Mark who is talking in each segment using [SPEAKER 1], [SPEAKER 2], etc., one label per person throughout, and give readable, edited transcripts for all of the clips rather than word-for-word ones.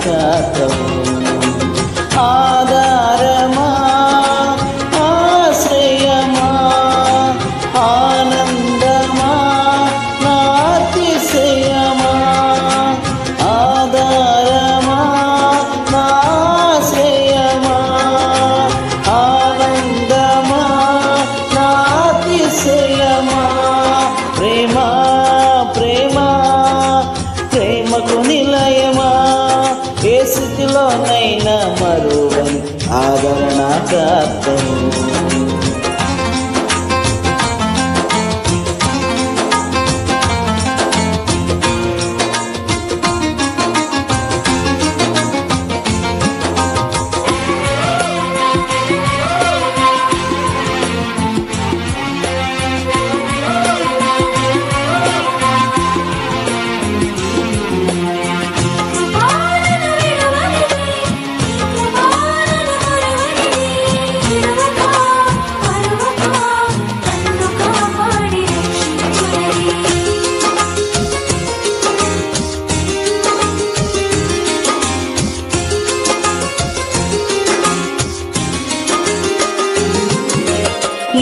[SPEAKER 1] ఆదరణకర్తవు. ఆధారమా, ఆశ్రయమా, ఆనందమా, నా అతిశయమా. ఆధారమా, నా ఆశ్రయమా, ఆనందమా, నా అతిశయమా. ప్రేమ ప్రేమ ప్రేమకు నిలయమా, ఏ స్థితిలోనైనా మరువని ఆదరణకర్తవు.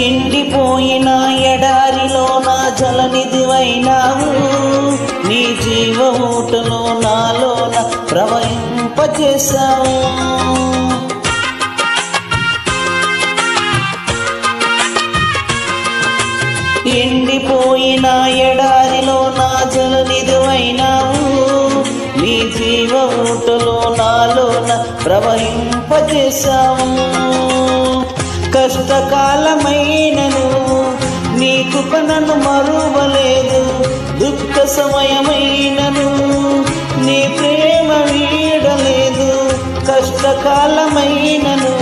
[SPEAKER 1] ఎండిపోయిన ఎడారిలో నా జలనిధివైనావు, నీ జీవ ఊటలో నాలోన ప్రవహింపచేశావు. ఎండిపోయిన ఎడారిలో నా జలనిధివైనావు, నీ జీవ ఊటలో నాలోన ప్రవహింపచేశావు. కష్టకాలమైనను నీ కృప నన్ను మరువలేదు, దుఃఖ సమయమైనను నీ ప్రేమ వీడలేదు. కష్టకాలమైనను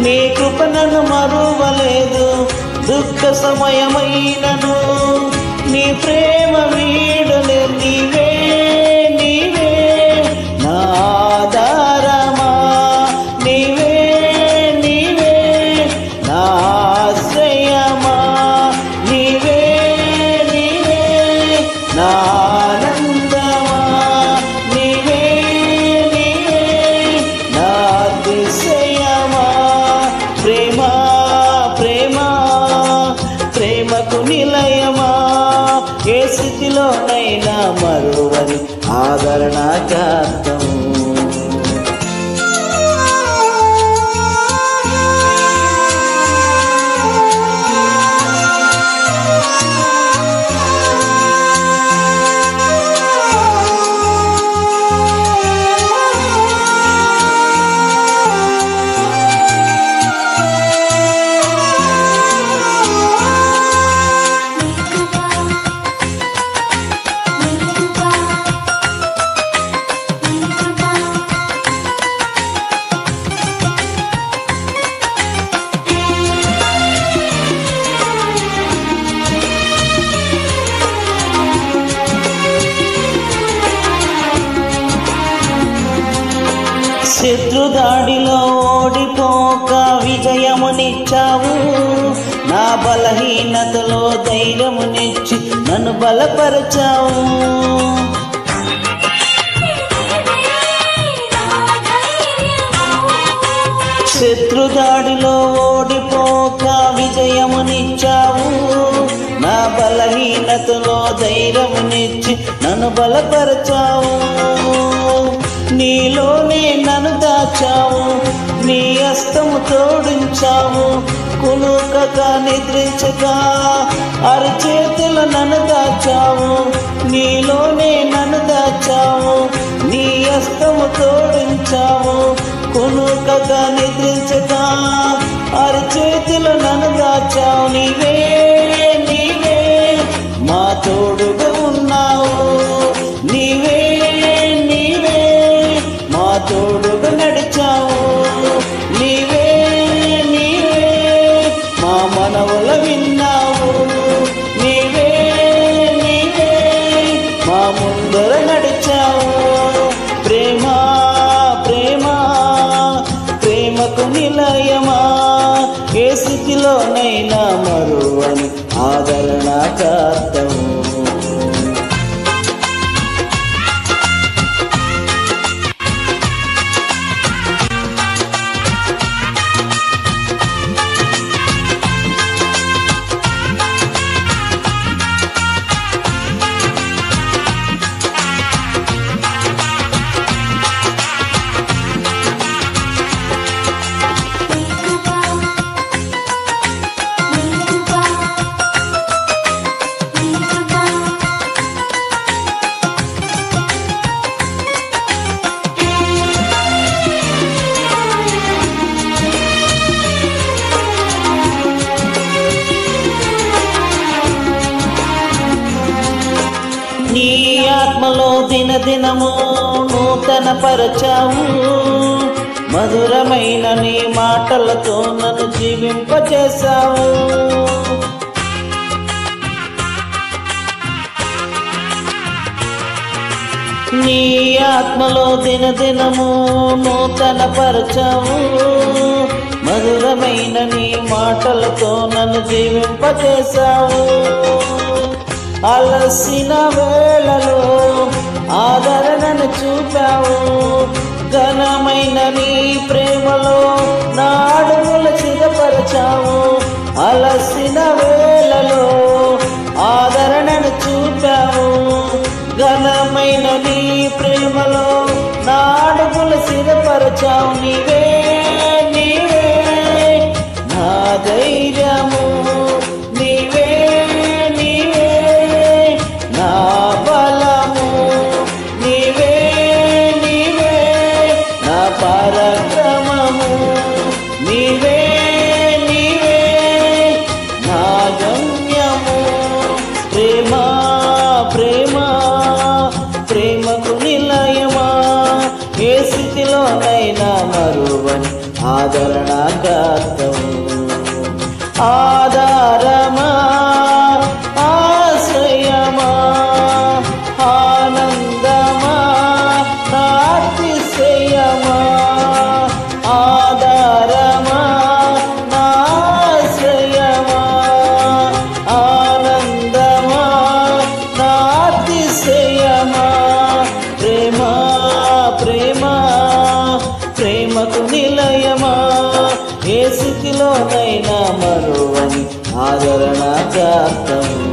[SPEAKER 1] నీ కృప నన్ను మరువలేదు, దుఃఖ సమయమైనను నీ ప్రేమ వీడలేదు. నీవే నీవే నా ఆధారమా, నీవే ఆశ్రయమా, నీవే నీవే నా ఆనందమా, నీవే నీవే నా అతిశయమా. ప్రేమ ప్రేమ ప్రేమకు నిలయమా, ఏ స్థితిలోనైనా మరువని ఆదరణకర్తవు. శత్రుదాడిలో ఓడిపోక విజయమునిచ్చావు, నా బలహీనతలో ధైర్యమునిచ్చి నన్ను బలపరచావు. శత్రుదాడిలో ఓడిపోక విజయమునిచ్చావు, నా బలహీనతలో ధైర్యమునిచ్చి నన్ను బలపరచావు. నీలోనే నన్ను దాచావు, నీ హస్తము తోడించావు. కునుకక నిద్రించక అరచేతుల నన్ను దాచావు, నీలోనే నన్ను దాచావు. నీ హస్తము తోడించావు, కునుకక నిద్రించక అరచేతుల నన్ను దాచావు. నీవే నీవే మా తోడుగా ఉన్నావు, నీవే నీవే మా తోడుగా నడిచావు. నీవే నీవే మా మనవుల విన్నావు, నీవే నీవే మా ముందర నడిచావు. ప్రేమ ప్రేమ ప్రేమకు నిలయమా, ఏ స్థితిలోనైనా మరువని ఆదరణకర్తవు. దినదినము నూతన పరచావు, మధురమైన నీ మాటలతో నన్ను జీవింపచేశావు. నీ ఆత్మలో దినదినము నూతన పరచావు, మధురమైన నీ మాటలతో నన్ను జీవింపచేశావు. అలసిన వేళలో ఆదరణను చూపావు, ఘనమైన నీ ప్రేమలో నా అడుగులు సిద్ధపరచావు. అలసిన వేళలో ఆదరణను చూపావు, ఘనమైన నీ ప్రేమలో నా అడుగులు సిద్ధపరచావు. నీవే నీవే నా ధైర్యము, నీవే నీవే నా బలము, నీవే నీవే నా పరాక్రమము, నీవే నీవే నా గమ్యము. ప్రేమ ప్రేమ ప్రేమకు నిలయమా, ఏ స్థితిలోనైనా మరువని ఆదరణాకర్తవు. ఆధారమా ఆశ్రయమా ఆనందమా నా అతిశయమా, ఆధారమా నా ఆశ్రయమా ఆనందమా నా అతిశయమా. ప్రేమ ప్రేమ ప్రేమకు నిలయమా, ఏ స్థితిలోనైనా మరువని ఆదరణాకర్తవు.